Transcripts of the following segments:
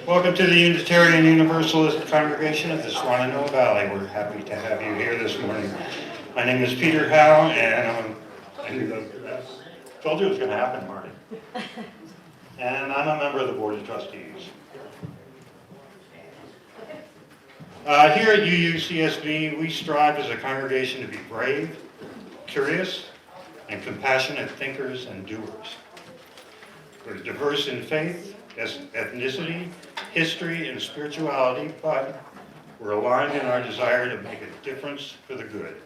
Welcome to the Unitarian Universalist Congregation of the Swananoa Valley. We're happy to have you here this morning. My name is Peter Howe, and I told you it was going to happen, Marty. And I'm a member of the Board of Trustees. Here at UUCSV, we strive as a congregation to be brave, curious, and compassionate thinkers and doers. We're diverse in faith, ethnicity, history, and spirituality, but we're aligned in our desire to make a difference for the good.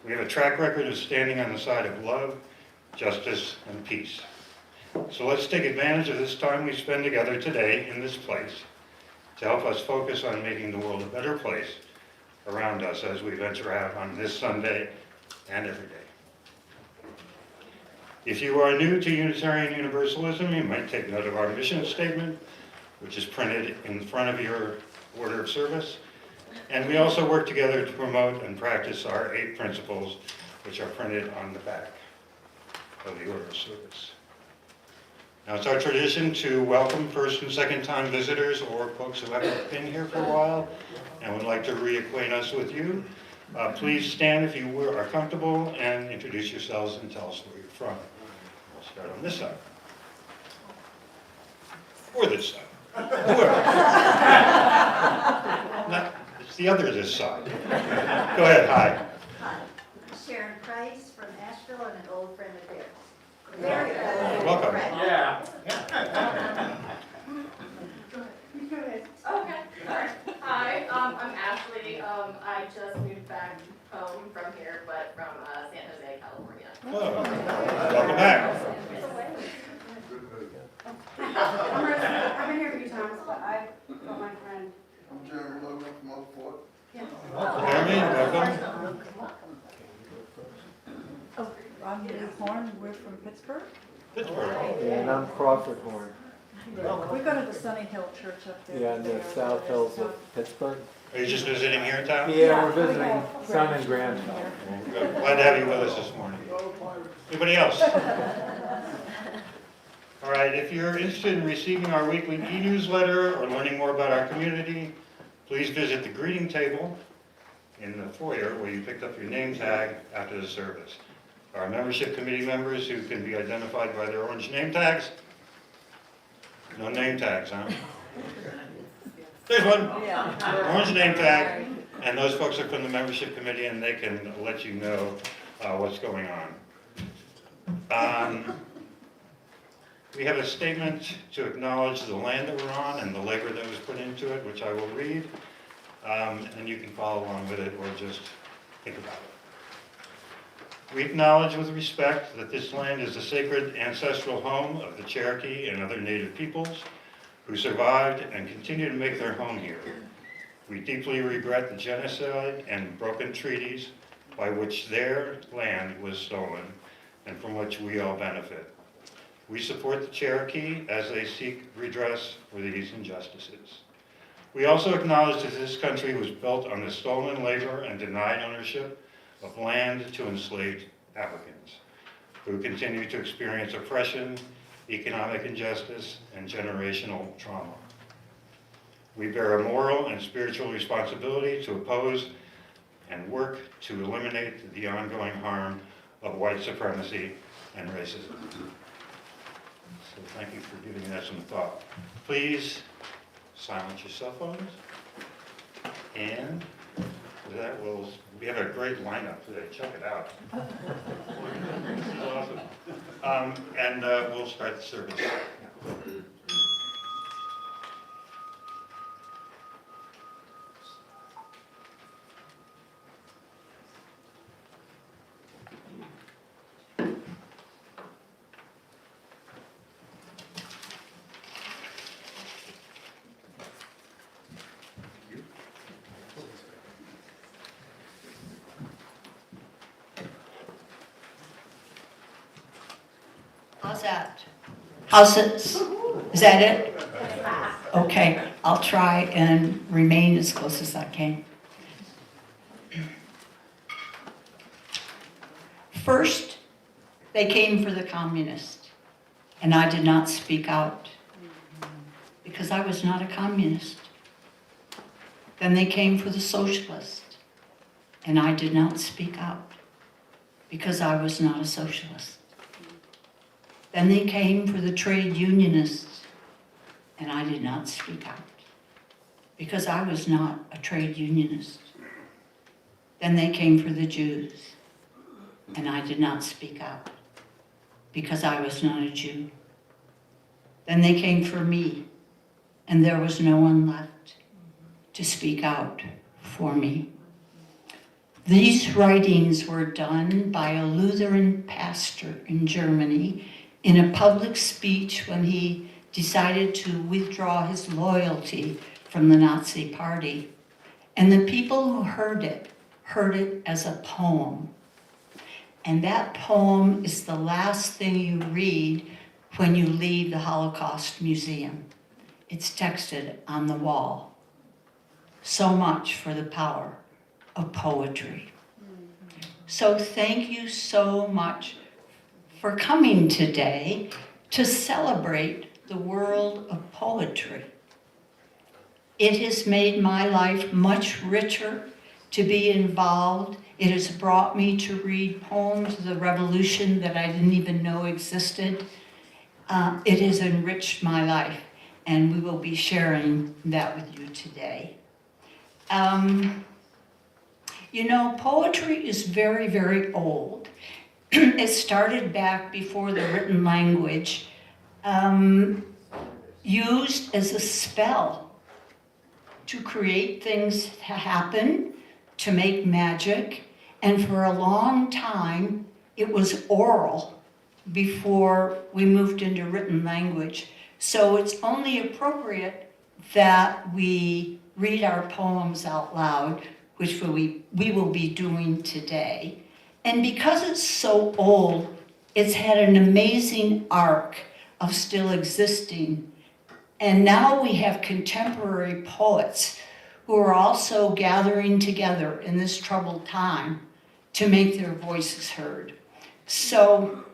We have a track record of standing on the side of love, justice, and peace. So let's take advantage of this time we spend together today in this place to help us focus on making the world a better place around us as we venture out on this Sunday and every day. If you are new to Unitarian Universalism, you might take note of our mission statement, which is printed in front of your order of service. And we also work together to promote and practice our 8 principles, which are printed on the back of the order of service. Now, it's our tradition to welcome first and second time visitors or folks who haven't been here for a while and would like to reacquaint us with you. Please stand if you are comfortable and introduce yourselves and tell us where you're from. We'll start on this side. Or this side. No, it's the other this side. Go ahead, hi. Hi, Sharon Price from Asheville and an old friend of theirs. Welcome. Yeah. Okay, all right. Hi, I'm Ashley. I just moved back home from here, but from San Jose, California. Hello. Welcome back. I've been here a few times, but I got my friend. I'm Jeremy Logan from Oak Fort. Jeremy, welcome. Oh, I'm Leah Horn, we're from Pittsburgh. Pittsburgh. And I'm Crawford Horn. We go to the Sunny Hill Church up there. Yeah, in the South Hills of Pittsburgh. Are you just visiting here in town? Yeah, we're visiting son and grandson. Glad to have you with us this morning. Anybody else? All right, if you're interested in receiving our weekly e-newsletter or learning more about our community, please visit the greeting table in the foyer where you picked up your name tag after the service. Our membership committee members who can be identified by their orange name tags. No name tags, huh? There's one. Orange name tag, and those folks are from the membership committee and they can let you know what's going on. We have a statement to acknowledge the land that we're on and the labor that was put into it, which I will read, and you can follow along with it or just think about it. We acknowledge with respect that this land is the sacred ancestral home of the Cherokee and other Native peoples who survived and continue to make their home here. We deeply regret the genocide and broken treaties by which their land was stolen and from which we all benefit. We support the Cherokee as they seek redress for these injustices. We also acknowledge that this country was built on the stolen labor and denied ownership of land to enslaved Africans, who continue to experience oppression, economic injustice, and generational trauma. We bear a moral and spiritual responsibility to oppose and work to eliminate the ongoing harm of white supremacy and racism. So thank you for giving that some thought. Please silence your cell phones. And with that, we have a great lineup today. Check it out. This is awesome. And we'll start the service. How's that? How's this? Is that it? Okay, I'll try and remain as close as I can. First, they came for the communists, and I did not speak out. because I was not a communist. Then they came for the socialists, and I did not speak out because I was not a socialist. Then they came for the trade unionists, and I did not speak out because I was not a trade unionist. Then they came for the Jews, and I did not speak out because I was not a Jew. Then they came for me, and there was no one left to speak out for me. These writings were done by a Lutheran pastor in Germany in a public speech when he decided to withdraw his loyalty from the Nazi Party. And the people who heard it as a poem. And that poem is the last thing you read when you leave the Holocaust Museum. It's texted on the wall. So much for the power of poetry. So thank you so much for coming today to celebrate the world of poetry. It has made my life much richer to be involved. It has brought me to read poems of the revolution that I didn't even know existed. It has enriched my life, and we will be sharing that with you today. You know, poetry is very, very old. It started back before the written language, used as a spell to create things to happen, to make magic, and for a long time it was oral before we moved into written language. So it's only appropriate that we read our poems out loud, which we will be doing today. And because it's so old, it's had an amazing arc of still existing. And now we have contemporary poets who are also gathering together in this troubled time to make their voices heard. So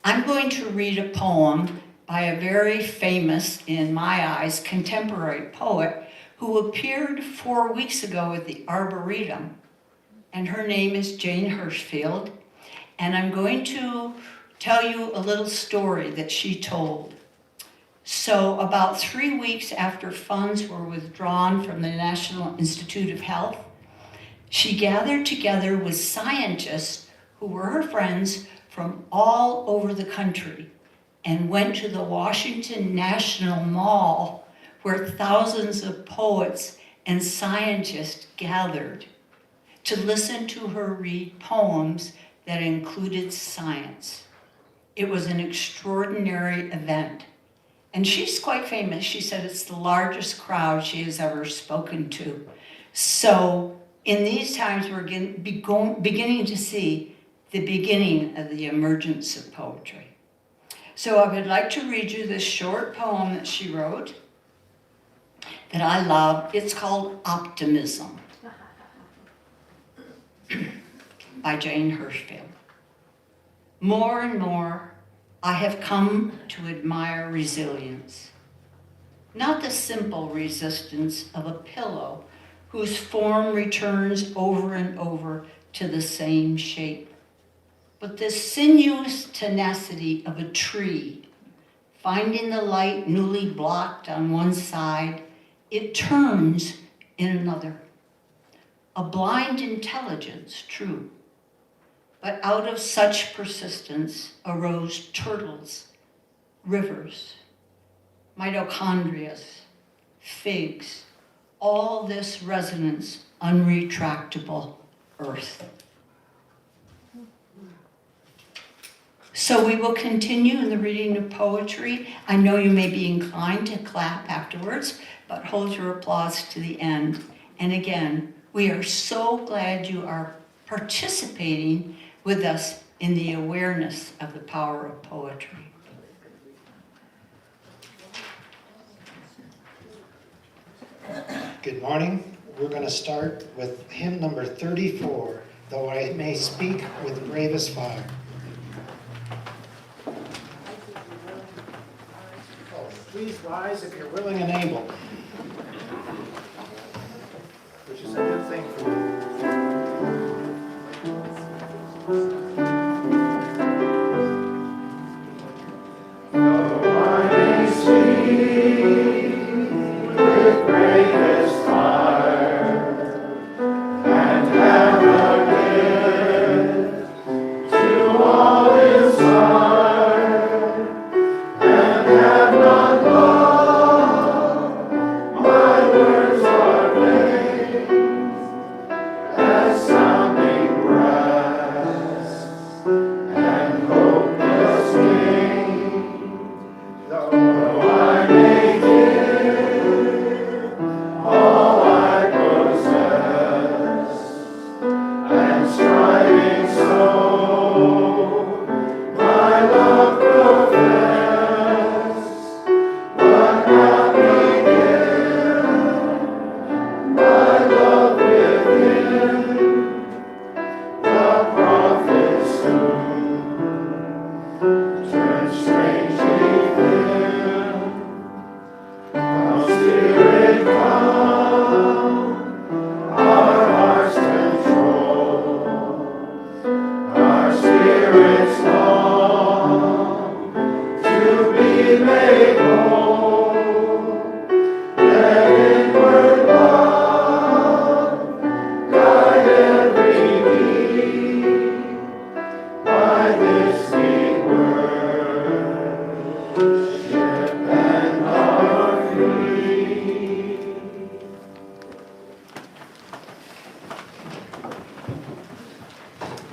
I'm going to read a poem by a very famous, in my eyes, contemporary poet who appeared 4 weeks ago at the Arboretum. And her name is Jane Hirschfield. And I'm going to tell you a little story that she told. So about 3 weeks after funds were withdrawn from the National Institute of Health, she gathered together with scientists who were her friends from all over the country and went to the Washington National Mall where thousands of poets and scientists gathered to listen to her read poems that included science. It was an extraordinary event. And she's quite famous. She said it's the largest crowd she has ever spoken to. So in these times, we're beginning to see the beginning of the emergence of poetry. So I would like to read you this short poem that she wrote that I love. It's called Optimism by Jane Hirschfield. More and more, I have come to admire resilience, not the simple resistance of a pillow whose form returns over and over to the same shape, but the sinuous tenacity of a tree. Finding the light newly blocked on one side, it turns in another. A blind intelligence, true. But out of such persistence arose turtles, rivers, mitochondria, figs, all this resonance, unretractable earth. So we will continue in the reading of poetry. I know you may be inclined to clap afterwards, but hold your applause to the end. And again, we are so glad you are participating with us in the awareness of the power of poetry. Good morning. We're going to start with hymn number 34, Though I May Speak with Bravest Fire. please rise if you're willing and able. Which is a good thing for you.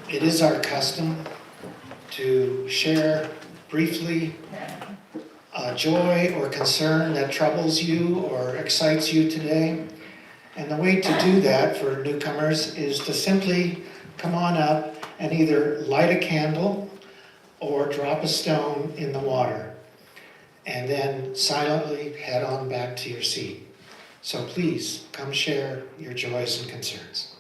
It is our custom to share briefly a joy or concern that troubles you or excites you today. And the way to do that for newcomers is to simply come on up and either light a candle or drop a stone in the water, and then silently head on back to your seat. So please come share your joys and concerns.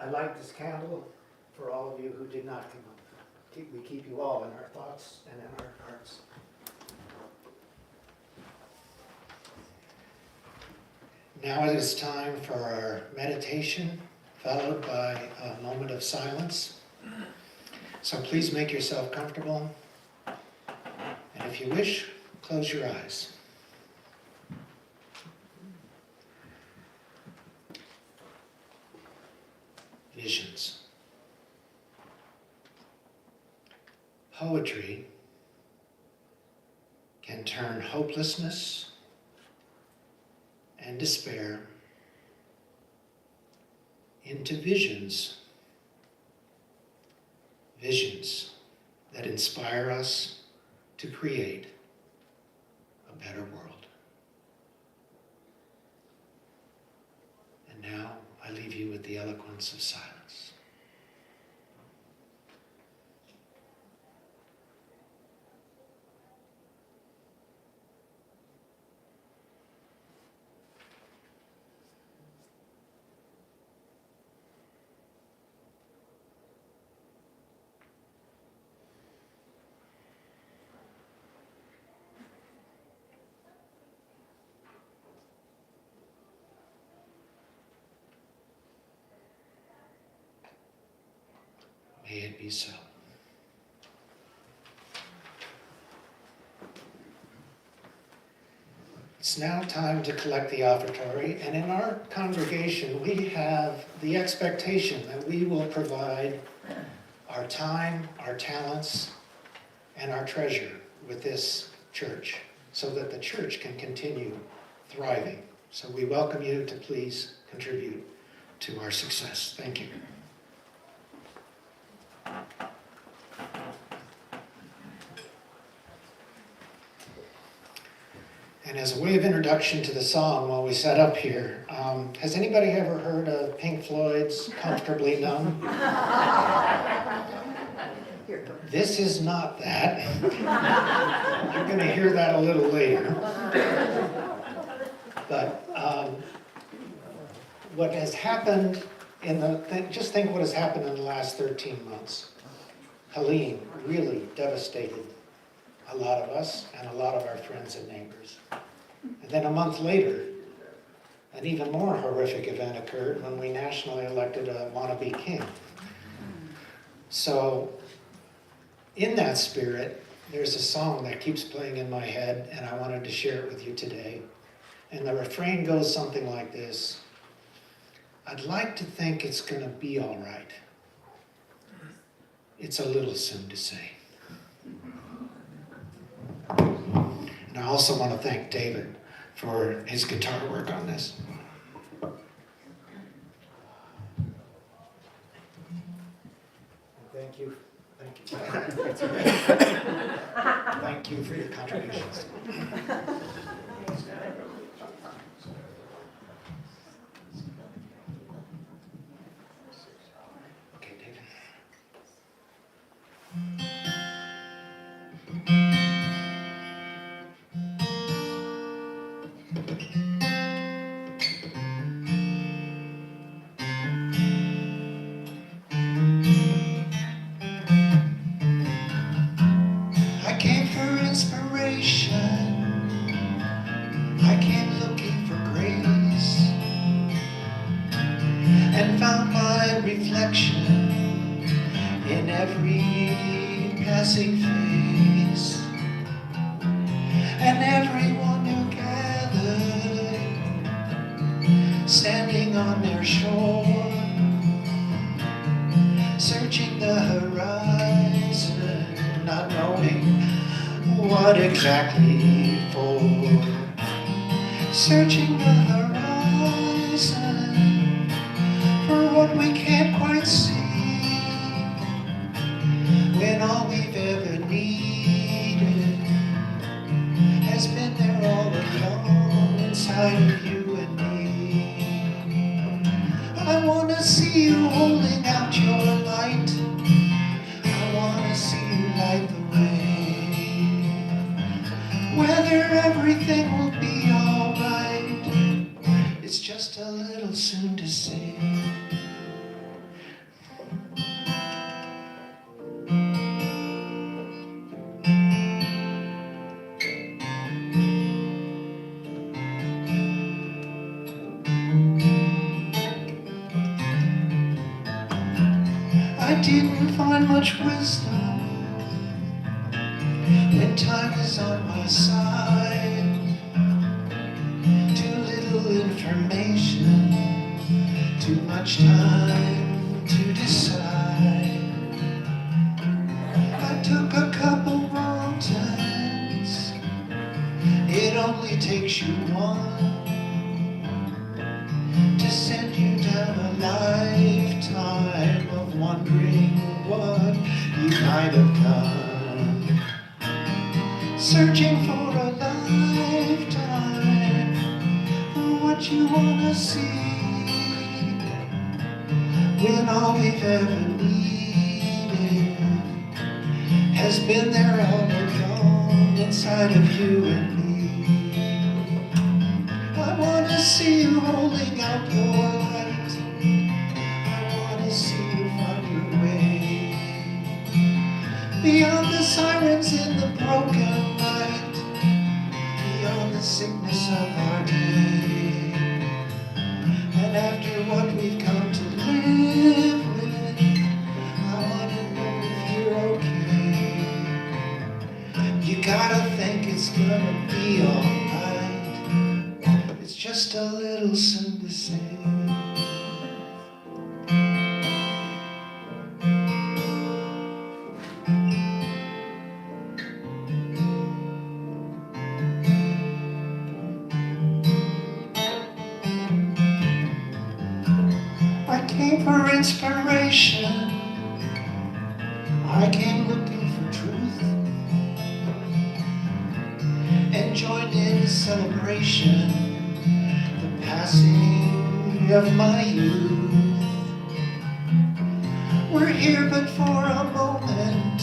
I light this candle for all of you who did not come up. We keep you all in our thoughts and in our hearts. Now it is time for our meditation, followed by a moment of silence. So please make yourself comfortable. And if you wish, close your eyes. Visions. Poetry can turn hopelessness and despair into visions. Visions that inspire us to create a better world. And now I leave you with the eloquence of silence. May it be so. It's now time to collect the offertory, and in our congregation, we have the expectation that we will provide our time, our talents, and our treasure with this church, so that the church can continue thriving. So we welcome you to please contribute to our success. Thank you. And as a way of introduction to the song while we set up here, has anybody ever heard of Pink Floyd's Comfortably Numb? This is not that. You're going to hear that a little later. But what has happened just think what has happened in the last 13 months. Helene really devastated a lot of us and a lot of our friends and neighbors. And then a month later, an even more horrific event occurred when we nationally elected a wannabe king. So, in that spirit, there's a song that keeps playing in my head, and I wanted to share it with you today. And the refrain goes something like this: I'd like to think it's gonna be all right. It's a little soon to say. And I also want to thank David for his guitar work on this. Thank you. Thank you for your contributions. Okay, David. I came for inspiration. I came looking for grace and found my reflection in every passing face and everyone who gathered, standing on their shore, searching the horizon, not knowing what exactly for. Searching the horizon for what we can't quite see, when all we've ever needed has been there all along inside of you and me. I want to see you holding out your light. I want to see you light the way. Whether everything will be alright, it's just a little soon to say. didn't find much wisdom when time is on my side. Too little information, too much time to decide. I took a couple wrong turns. It only takes you one to send you down a lifetime of wondering what you might have done. Searching for a lifetime for what you wanna see, when all we've ever needed has been there all along inside of you and me. I wanna see you holding out your light. I wanna see you find your way beyond the sirens in the broken night, beyond the sickness of our day. And after what we've come to live with, I wanna know if you're okay. You gotta think it's gonna be alright. It's just a little soon to say. I came for inspiration. I came looking for truth and joined in a celebration, the passing of my youth. We're here but for a moment,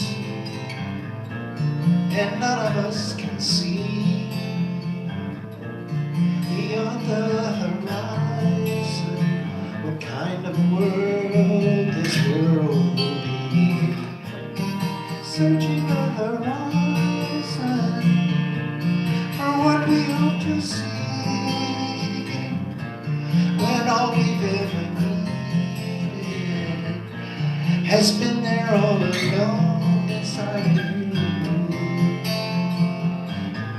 and none of us can see beyond the horizon what kind of world this world will be. Searching the horizon for what we hope to see, when all we've ever needed has been there all along inside of you.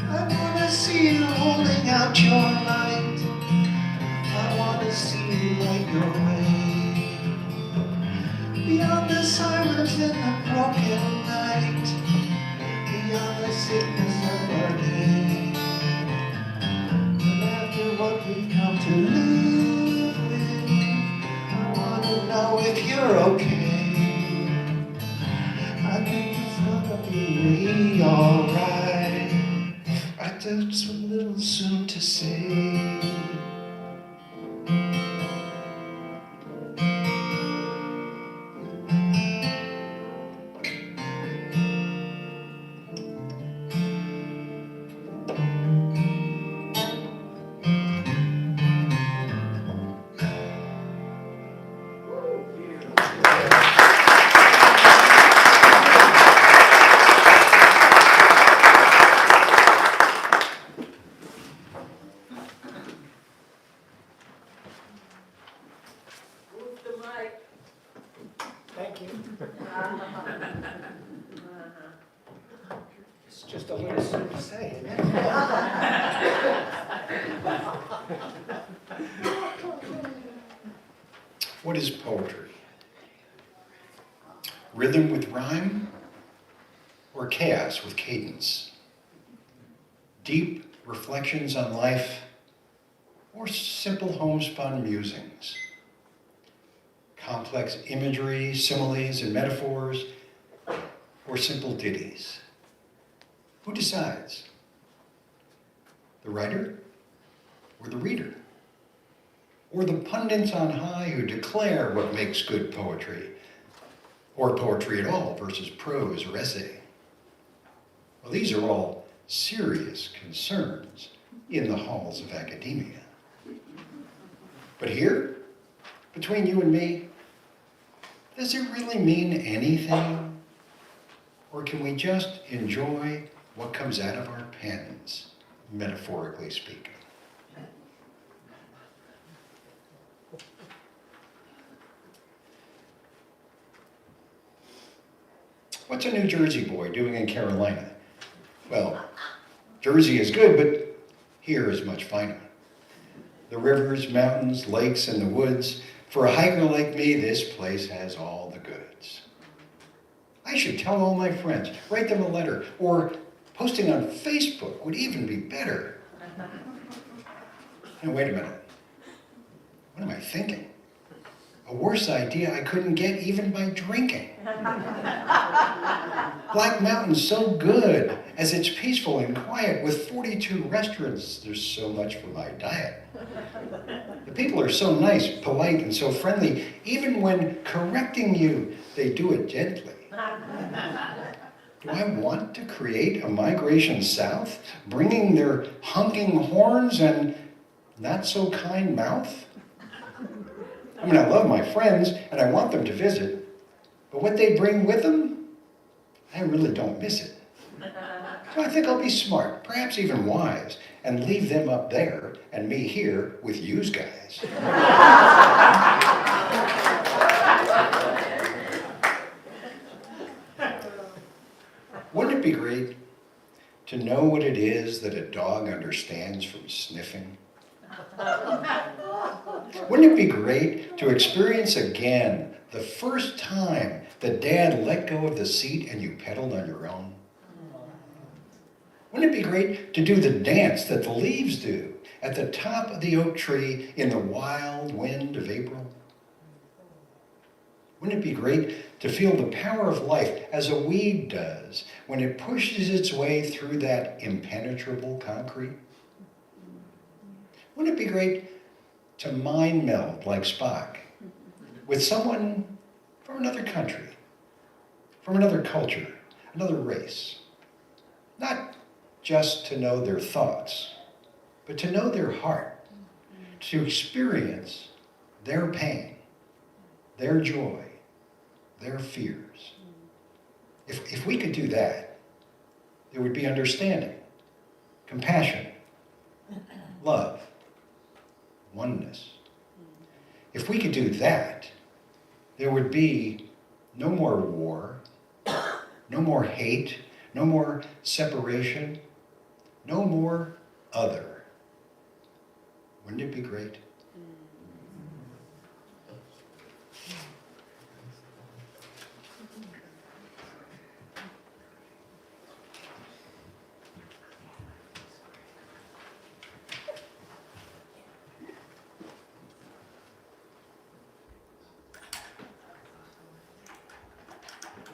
I wanna see you holding out your light. I wanna see you light your way beyond the silence in the broken night, beyond the sickness of our day. And after what we've come to live with, I wanna know if you're okay. I think it's gonna be alright. I just a little soon to say. Thank you. It's just a little soon to say, isn't it? What is poetry? Rhythm with rhyme, or chaos with cadence? Deep reflections on life, or simple homespun musings? Complex imagery, similes, and metaphors, or simple ditties? Who decides? The writer or the reader? Or the pundits on high who declare what makes good poetry, or poetry at all versus prose or essay? Well, these are all serious concerns in the halls of academia. But here, between you and me, does it really mean anything? Or can we just enjoy what comes out of our pens, metaphorically speaking? What's a New Jersey boy doing in Carolina? Well, Jersey is good, but here is much finer. The rivers, mountains, lakes, and the woods. For a hiker like me, this place has all the goods. I should tell all my friends, write them a letter, or posting on Facebook would even be better. Now, wait a minute. What am I thinking? A worse idea I couldn't get even by drinking. Black Mountain's so good, as it's peaceful and quiet with 42 restaurants. There's so much for my diet. The people are so nice, polite, and so friendly. Even when correcting you, they do it gently. Do I want to create a migration south, bringing their honking horns and not so kind mouth? I mean, I love my friends, and I want them to visit, but what they bring with them, I really don't miss it. So I think I'll be smart, perhaps even wise, and leave them up there, and me here with yous guys. Wouldn't it be great to know what it is that a dog understands from sniffing? Wouldn't it be great to experience again the first time that Dad let go of the seat and you pedaled on your own? Wouldn't it be great to do the dance that the leaves do at the top of the oak tree in the wild wind of April? Wouldn't it be great to feel the power of life as a weed does when it pushes its way through that impenetrable concrete? Wouldn't it be great to mind meld like Spock with someone from another country, from another culture, another race? Not just to know their thoughts, but to know their heart, to experience their pain, their joy, their fears. If we could do that, there would be understanding, compassion, love, oneness. If we could do that, there would be no more war, no more hate, no more separation, no more other. Wouldn't it be great?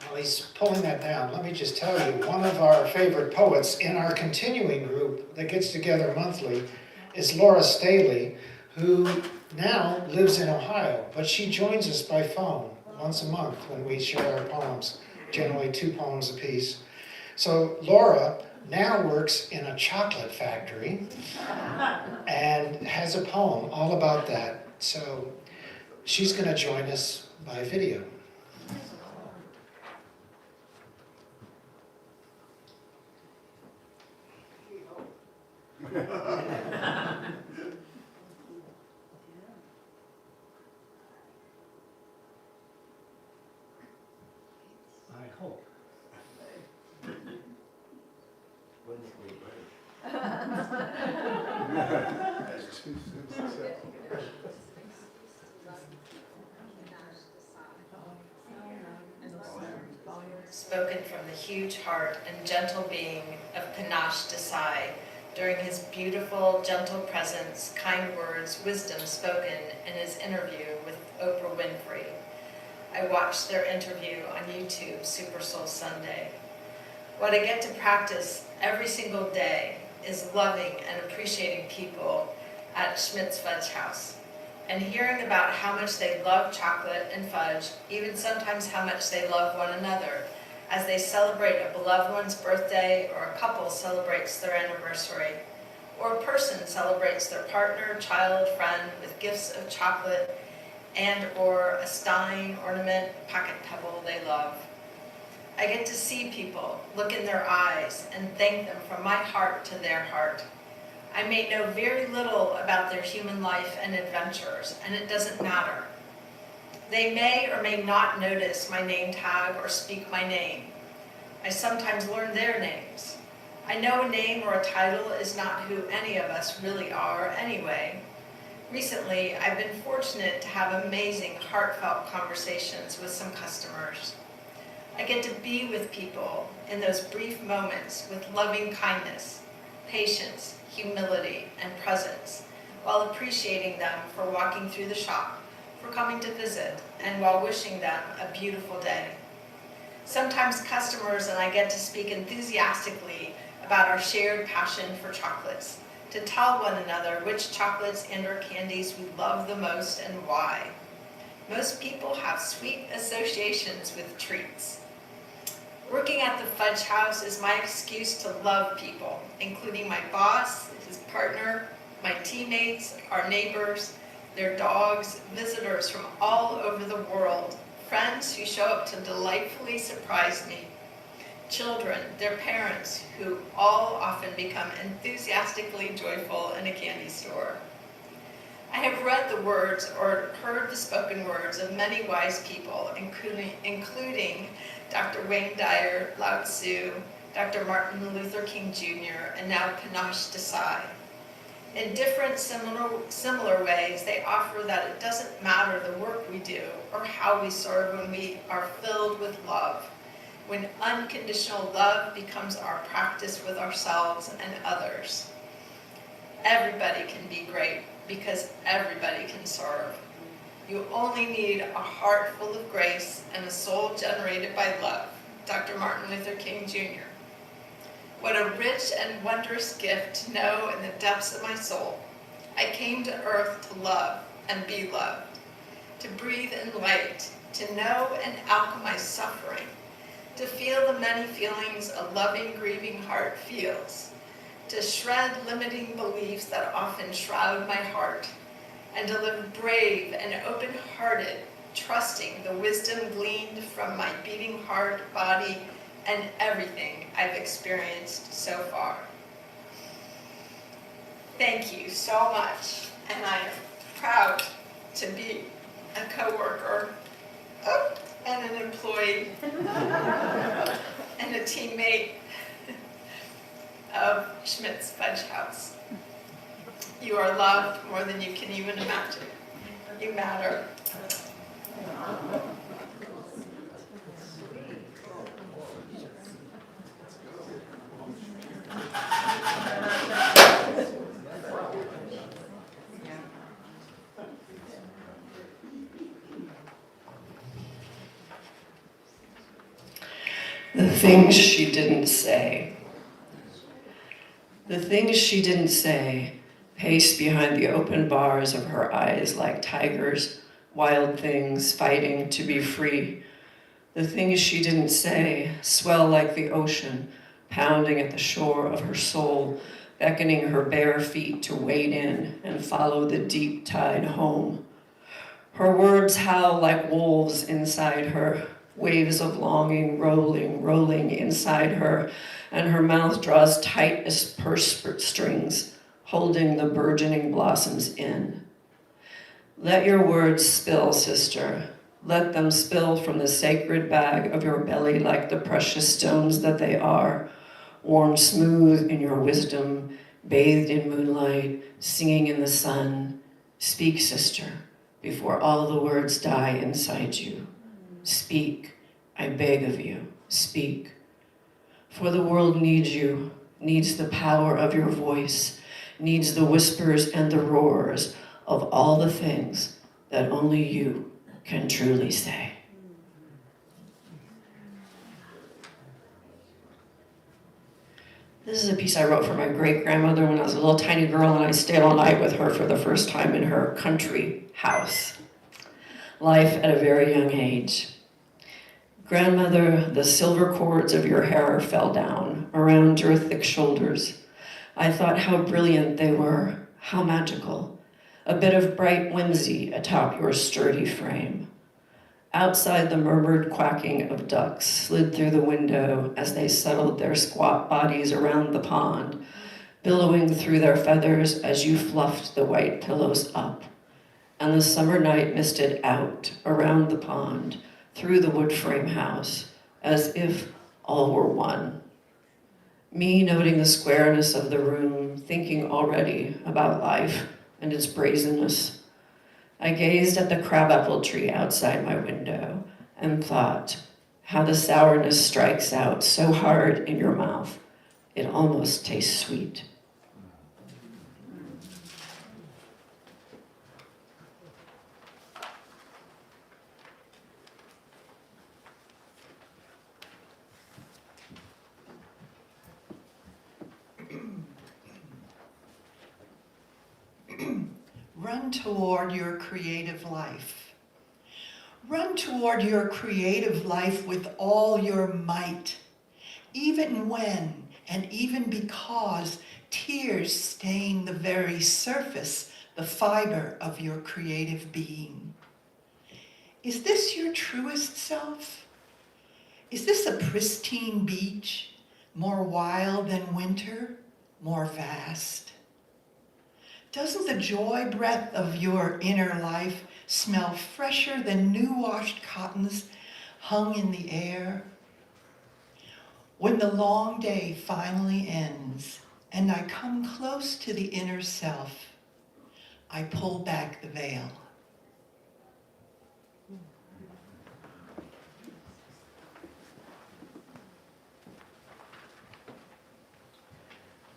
While he's pulling that down, let me just tell you, one of our favorite poets in our continuing group that gets together monthly is Laura Staley, who now lives in Ohio, but she joins us by phone once a month when we share our poems, generally 2 poems apiece. So Laura now works in a chocolate factory and has a poem all about that. So she's going to join us by video. I hope. Spoken from the huge heart and gentle being of Panache Desai, during his beautiful, gentle presence, kind words, wisdom spoken in his interview with Oprah Winfrey. I watched their interview on YouTube, Super Soul Sunday. What I get to practice every single day is loving and appreciating people at Schmidt's Fudge House, and hearing about how much they love chocolate and fudge, even sometimes how much they love one another, as they celebrate a beloved one's birthday, or a couple celebrates their anniversary, or a person celebrates their partner, child, friend with gifts of chocolate and or a stein, ornament, pocket pebble they love. I get to see people, look in their eyes, and thank them from my heart to their heart. I may know very little about their human life and adventures, and it doesn't matter. They may or may not notice my name tag or speak my name, I sometimes learn their names. I know a name or a title is not who any of us really are anyway. Recently, I've been fortunate to have amazing, heartfelt conversations with some customers. I get to be with people in those brief moments with loving kindness, patience, humility, and presence, while appreciating them for walking through the shop, for coming to visit, and while wishing them a beautiful day. Sometimes customers and I get to speak enthusiastically about our shared passion for chocolates, to tell one another which chocolates and or candies we love the most and why. Most people have sweet associations with treats. Working at the Fudge House is my excuse to love people, including my boss, his partner, my teammates, our neighbors, their dogs, visitors from all over the world, friends who show up to delightfully surprise me, children, their parents, who all often become enthusiastically joyful in a candy store. I have read the words or heard the spoken words of many wise people, including Dr. Wayne Dyer, Lao Tzu, Dr. Martin Luther King Jr., and now Panache Desai. In different similar ways, they offer that it doesn't matter the work we do or how we serve when we are filled with love, when unconditional love becomes our practice with ourselves and others. Everybody can be great because everybody can serve. You only need a heart full of grace and a soul generated by love. Dr. Martin Luther King Jr. What a rich and wondrous gift to know in the depths of my soul. I came to earth to love and be loved, to breathe in light, to know and alchemize suffering, to feel the many feelings a loving, grieving heart feels, to shred limiting beliefs that often shroud my heart, and to live brave and open-hearted, trusting the wisdom gleaned from my beating heart, body, and everything I've experienced so far. Thank you so much, and I am proud to be a coworker and an employee and a teammate of Schmidt's Fudge House. You are loved more than you can even imagine. You matter. The things she didn't say. The things she didn't say paced behind the open bars of her eyes like tigers, wild things fighting to be free. The things she didn't say swell like the ocean, pounding at the shore of her soul, beckoning her bare feet to wade in and follow the deep tide home. Her words howl like wolves inside her, waves of longing rolling inside her, and her mouth draws tight as purse strings, holding the burgeoning blossoms in. Let your words spill, sister. Let them spill from the sacred bag of your belly like the precious stones that they are, worn smooth in your wisdom, bathed in moonlight, singing in the sun. Speak, sister, before all the words die inside you. Speak, I beg of you, speak. For the world needs you, needs the power of your voice, needs the whispers and the roars of all the things that only you can truly say. This is a piece I wrote for my great-grandmother when I was a little tiny girl, and I stayed all night with her for the first time in her country house. Life at a very young age. Grandmother, the silver cords of your hair fell down around your thick shoulders. I thought how brilliant they were, how magical. A bit of bright whimsy atop your sturdy frame. Outside, the murmured quacking of ducks slid through the window as they settled their squat bodies around the pond, billowing through their feathers as you fluffed the white pillows up. And the summer night misted out around the pond, through the wood frame house, as if all were one. Me noting the squareness of the room, thinking already about life and its brazenness. I gazed at the crabapple tree outside my window and thought how the sourness strikes out so hard in your mouth, it almost tastes sweet. Run toward your creative life. Run toward your creative life with all your might, even when and even because tears stain the very surface, the fiber of your creative being. Is this your truest self? Is this a pristine beach, more wild than winter, more vast? Doesn't the joy breath of your inner life smell fresher than new-washed cottons hung in the air? When the long day finally ends and I come close to the inner self, I pull back the veil.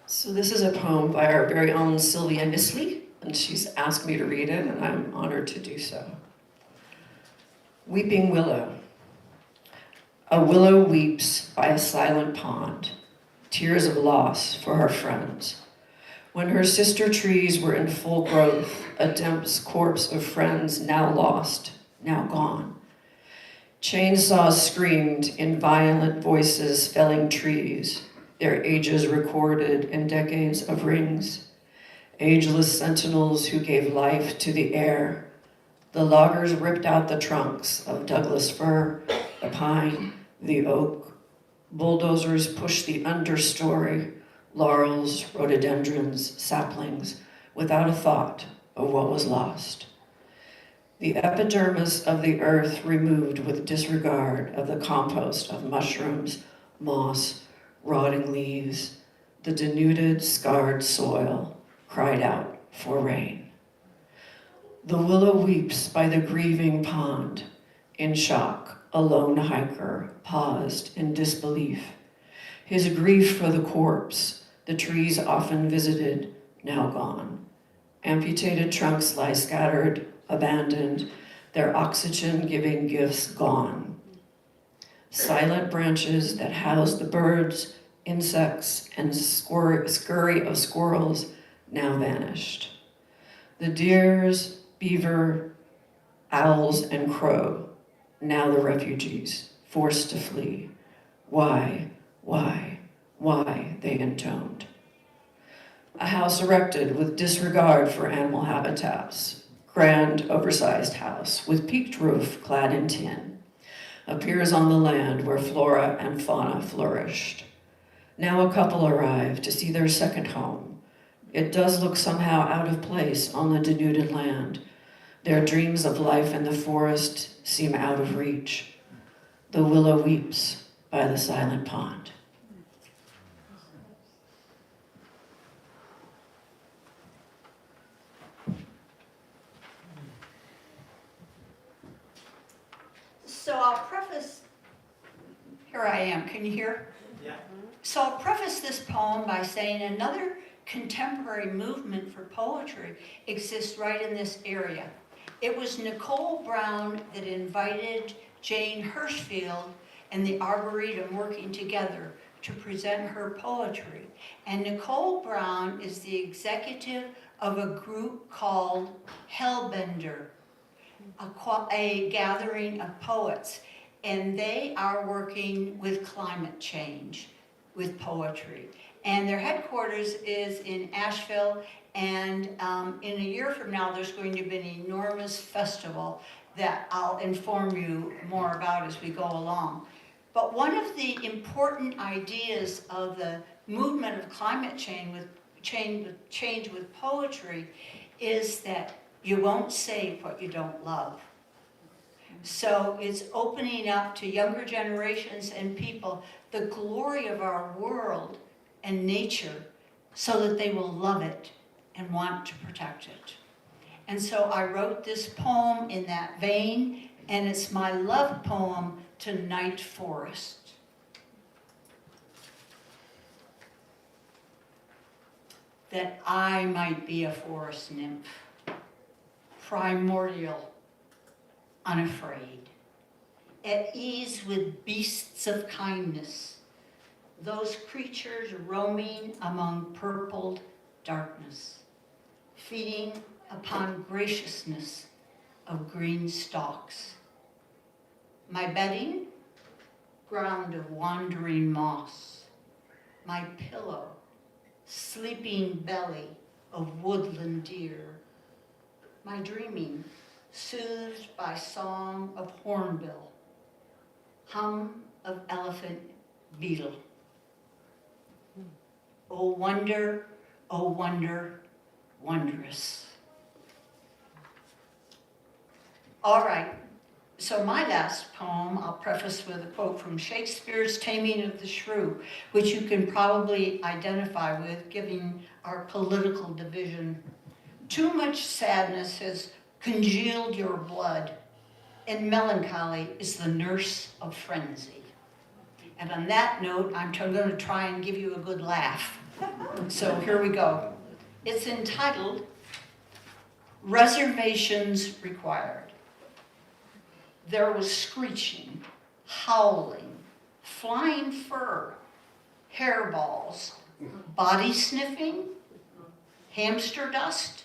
So this is a poem by our very own Sylvia and she's asked me to read it, and I'm honored to do so. Weeping Willow. A willow weeps by a silent pond, tears of loss for her friends. When her sister trees were in full growth, a dense corpse of friends now lost, now gone. Chainsaws screamed in violent voices felling trees, their ages recorded in decades of rings. Ageless sentinels who gave life to the air. The loggers ripped out the trunks of Douglas fir, the pine, the oak. Bulldozers pushed the understory, laurels, rhododendrons, saplings, without a thought of what was lost. The epidermis of the earth removed with disregard of the compost of mushrooms, moss, rotting leaves, the denuded, scarred soil cried out for rain. The willow weeps by the grieving pond. In shock, a lone hiker paused in disbelief. His grief for the corpse, the trees often visited, now gone. Amputated trunks lie scattered, abandoned, their oxygen-giving gifts gone. Silent branches that house the birds, insects, and scurry of squirrels now vanished. The deers, beaver, owls, and crow, now the refugees, forced to flee. Why, they intoned. A house erected with disregard for animal habitats, grand, oversized house with peaked roof clad in tin, appears on the land where flora and fauna flourished. Now a couple arrive to see their second home. It does look somehow out of place on the denuded land. Their dreams of life in the forest seem out of reach. The willow weeps by the silent pond. So I'll preface, here I am, can you hear? Yeah. So I'll preface this poem by saying another contemporary movement for poetry exists right in this area. It was Nicole Brown that invited Jane Hirschfield and the Arboretum working together to present her poetry. And Nicole Brown is the executive of a group called Hellbender, a gathering of poets. And they are working with climate change, with poetry. And their headquarters is in Asheville, and in a year from now, there's going to be an enormous festival that I'll inform you more about as we go along. But one of the important ideas of the movement of climate change with poetry is that you won't say what you don't love. So it's opening up to younger generations and people the glory of our world and nature so that they will love it and want to protect it. And so I wrote this poem in that vein, and it's my love poem to Night Forest. That I might be a forest nymph, primordial, unafraid, at ease with beasts of kindness, those creatures roaming among purpled darkness, feeding upon graciousness of green stalks. My bedding, ground of wandering moss, my pillow, sleeping belly of woodland deer, my dreaming, soothed by song of hornbill, hum of elephant beetle. Oh wonder, wondrous. All right, so my last poem I'll preface with a quote from Shakespeare's Taming of the Shrew, which you can probably identify with, given our political division. Too much sadness has congealed your blood, and melancholy is the nurse of frenzy. And on that note, I'm going to try and give you a good laugh. So here we go. It's entitled, Reservations Required. There was screeching, howling, flying fur, hairballs, body sniffing, hamster dust,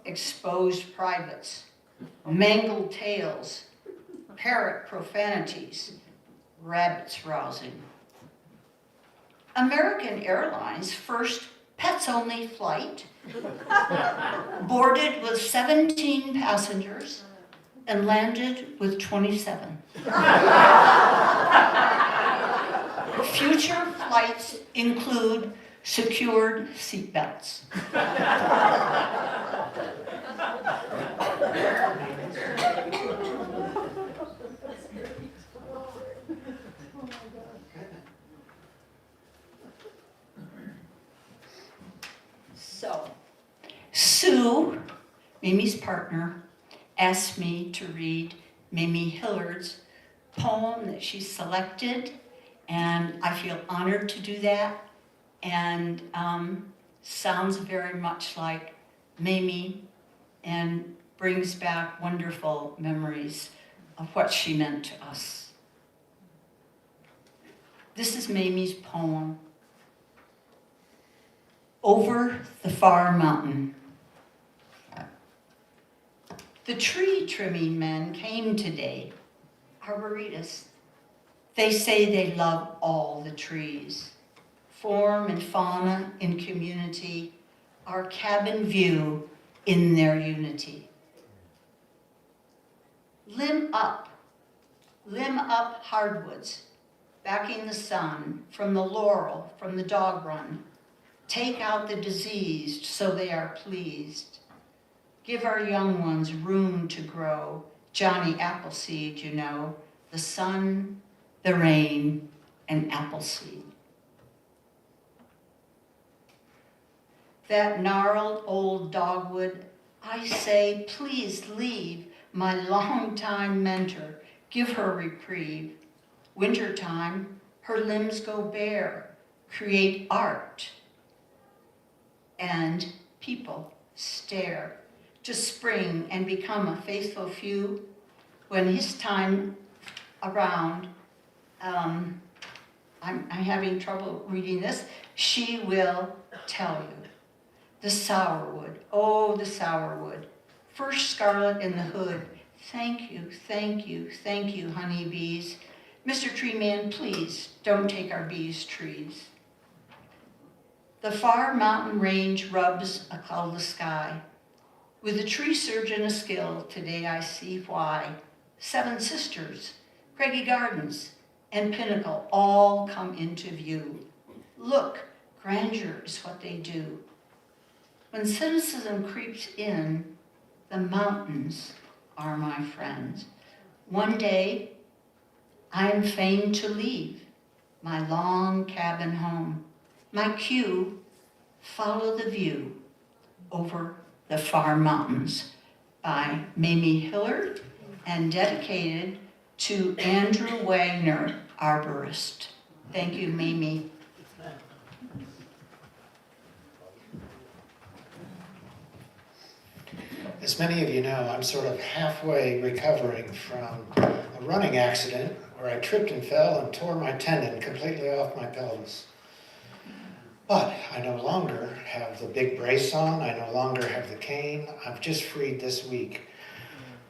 exposed privates, mangled tails, parrot profanities, rabbits rousing. American Airlines' first pets-only flight boarded with 17 passengers and landed with 27. Future flights include secured seatbelts. So, Sue, Mamie's partner, asked me to read Mamie Hillard's poem that she selected, and I feel honored to do that, and sounds very much like Mamie and brings back wonderful memories of what she meant to us. This is Mamie's poem, Over the Far Mountain. The tree trimming men came today, arborists. They say they love all the trees, form and fauna in community, our cabin view in their unity. Limb up hardwoods, backing the sun from the laurel, from the dog run. Take out the diseased so they are pleased. Give our young ones room to grow. Johnny Appleseed, you know, the sun, the rain, and Appleseed. That gnarled old dogwood, I say, please leave my longtime mentor. Give her reprieve. Wintertime, her limbs go bare. Create art. And people stare to spring and become a faithful few. When his time around, I'm having trouble reading this, she will tell you. The sourwood, oh, the sourwood. First scarlet in the hood. Thank you, thank you, thank you, honeybees. Mr. Tree Man, please don't take our bees' trees. The far mountain range rubs a cloudless sky. With a tree surgeon a skill, today I see why. Seven Sisters, Craigie Gardens, and Pinnacle all come into view. Look, grandeur is what they do. When cynicism creeps in, the mountains are my friends. One day, I am fain to leave my long cabin home. My cue, follow the view over the far mountains by Mamie Hillard and dedicated to Andrew Wagner, arborist. Thank you, Mamie. As many of you know, I'm sort of halfway recovering from a running accident where I tripped and fell and tore my tendon completely off my pelvis. But I no longer have the big brace on, I no longer have the cane, I've just freed this week.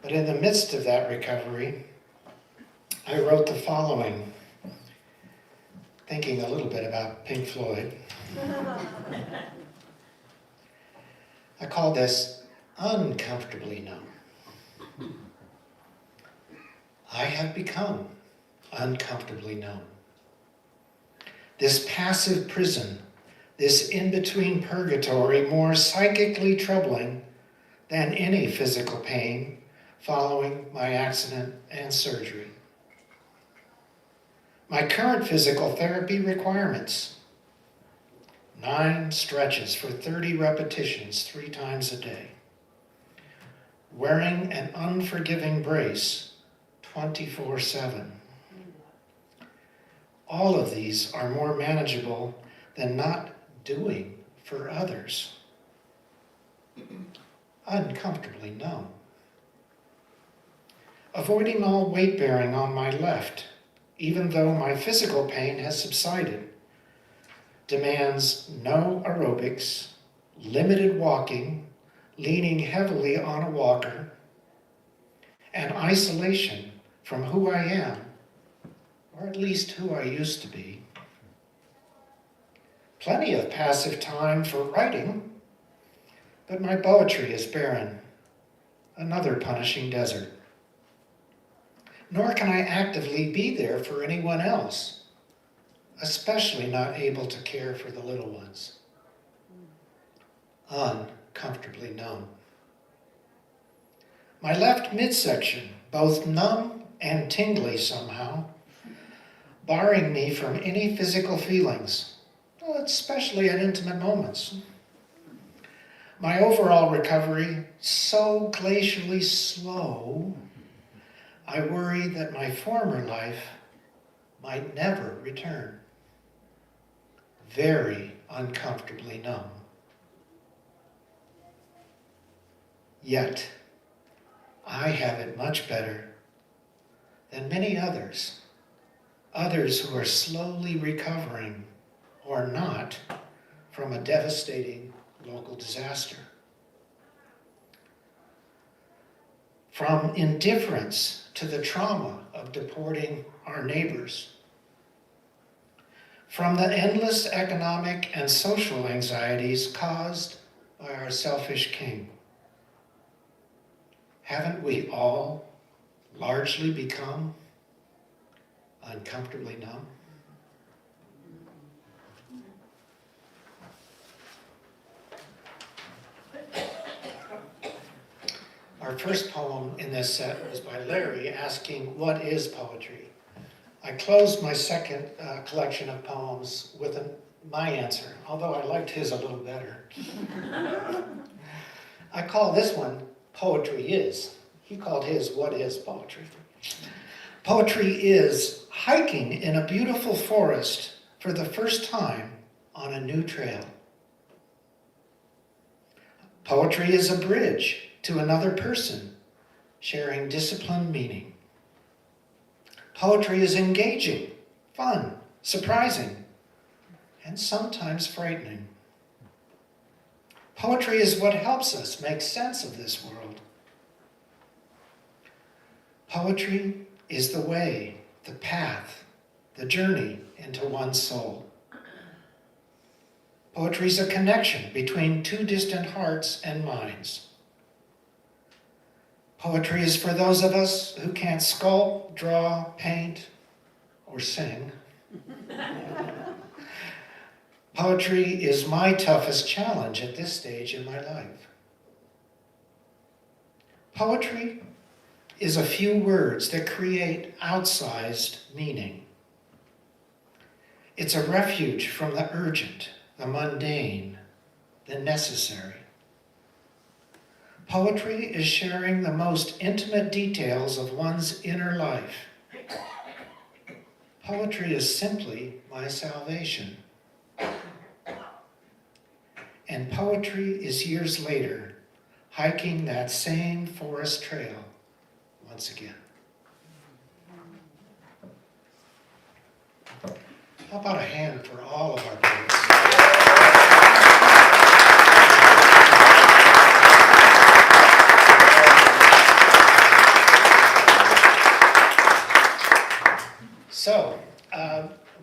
But in the midst of that recovery, I wrote the following, thinking a little bit about Pink Floyd. I call this Uncomfortably Numb. I have become uncomfortably numb. This passive prison, this in-between purgatory, more psychically troubling than any physical pain following my accident and surgery. My current physical therapy requirements: 9 stretches for 30 repetitions 3 times a day. Wearing an unforgiving brace 24/7. All of these are more manageable than not doing for others. Uncomfortably numb. Avoiding all weight bearing on my left, even though my physical pain has subsided. Demands no aerobics, limited walking, leaning heavily on a walker, and isolation from who I am, or at least who I used to be. Plenty of passive time for writing, but my poetry is barren, another punishing desert. Nor can I actively be there for anyone else, especially not able to care for the little ones. Uncomfortably numb. My left midsection, both numb and tingly somehow, barring me from any physical feelings, especially at intimate moments. My overall recovery so glacially slow, I worry that my former life might never return. Very uncomfortably numb. Yet, I have it much better than many others who are slowly recovering or not from a devastating local disaster. From indifference to the trauma of deporting our neighbors. From the endless economic and social anxieties caused by our selfish king. Haven't we all largely become uncomfortably numb? Our first poem in this set was by Larry asking, what is poetry? I closed my second collection of poems with my answer, although I liked his a little better. I call this one, Poetry Is. He called his, What is Poetry? Poetry is hiking in a beautiful forest for the first time on a new trail. Poetry is a bridge to another person, sharing disciplined meaning. Poetry is engaging, fun, surprising, and sometimes frightening. Poetry is what helps us make sense of this world. Poetry is the way, the path, the journey into one's soul. Poetry is a connection between 2 distant hearts and minds. Poetry is for those of us who can't sculpt, draw, paint, or sing. Poetry is my toughest challenge at this stage in my life. Poetry is a few words that create outsized meaning. It's a refuge from the urgent, the mundane, the necessary. Poetry is sharing the most intimate details of one's inner life. Poetry is simply my salvation. And poetry is years later, hiking that same forest trail once again. How about a hand for all of our poets? So,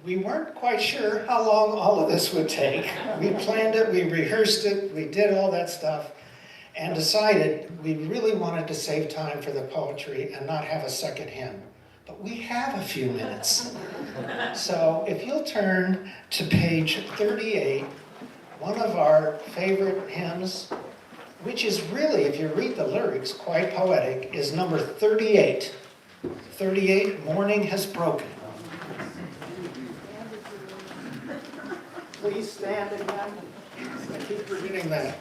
we weren't quite sure how long all of this would take. We planned it, we rehearsed it, we did all that stuff, and decided we really wanted to save time for the poetry and not have a second hymn. But we have a few minutes. So if you'll turn to page 38, one of our favorite hymns, which is really, if you read the lyrics, quite poetic, is number 38. 38, Morning Has Broken. Please stand again. I keep forgetting that.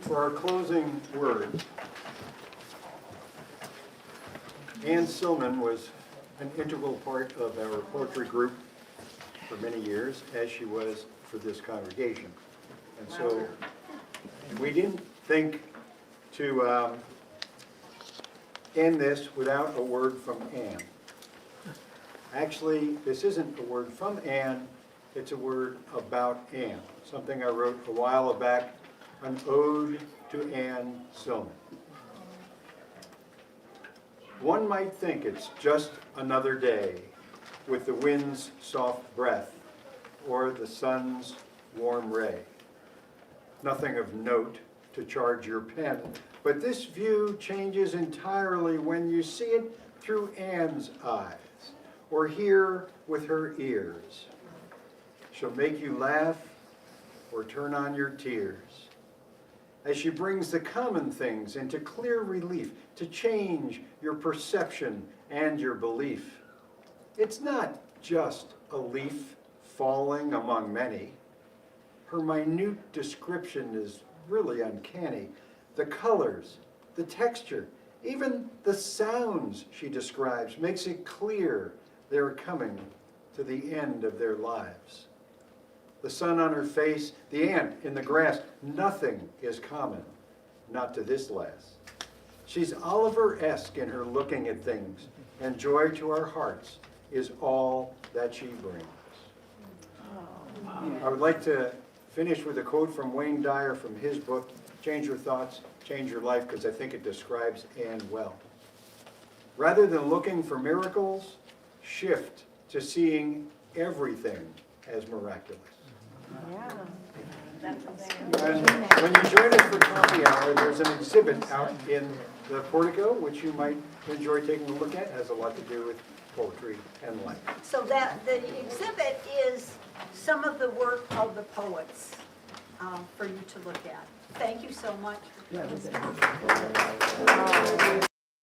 For our closing words, Ann Silman was an integral part of our poetry group for many years, as she was for this congregation. And so we didn't think to end this without a word from Ann. Actually, this isn't a word from Ann, it's a word about Ann, something I wrote a while back, an ode to Ann Silman. One might think it's just another day with the wind's soft breath or the sun's warm ray. Nothing of note to charge your pen, but this view changes entirely when you see it through Ann's eyes or hear with her ears. She'll make you laugh or turn on your tears as she brings the common things into clear relief to change your perception and your belief. It's not just a leaf falling among many. Her minute description is really uncanny. The colors, the texture, even the sounds she describes makes it clear they're coming to the end of their lives. The sun on her face, the ant in the grass, nothing is common, not to this lass. She's Oliver-esque in her looking at things, and joy to our hearts is all that she brings. I would like to finish with a quote from Wayne Dyer from his book, change your thoughts, change your life, because I think it describes Anne well. Rather than looking for miracles, shift to seeing everything as miraculous. And when you join us for coffee hour, there's an exhibit out in the portico, which you might enjoy taking a look at. It has a lot to do with poetry and life. So that the exhibit is some of the work of the poets for you to look at. Thank you so much.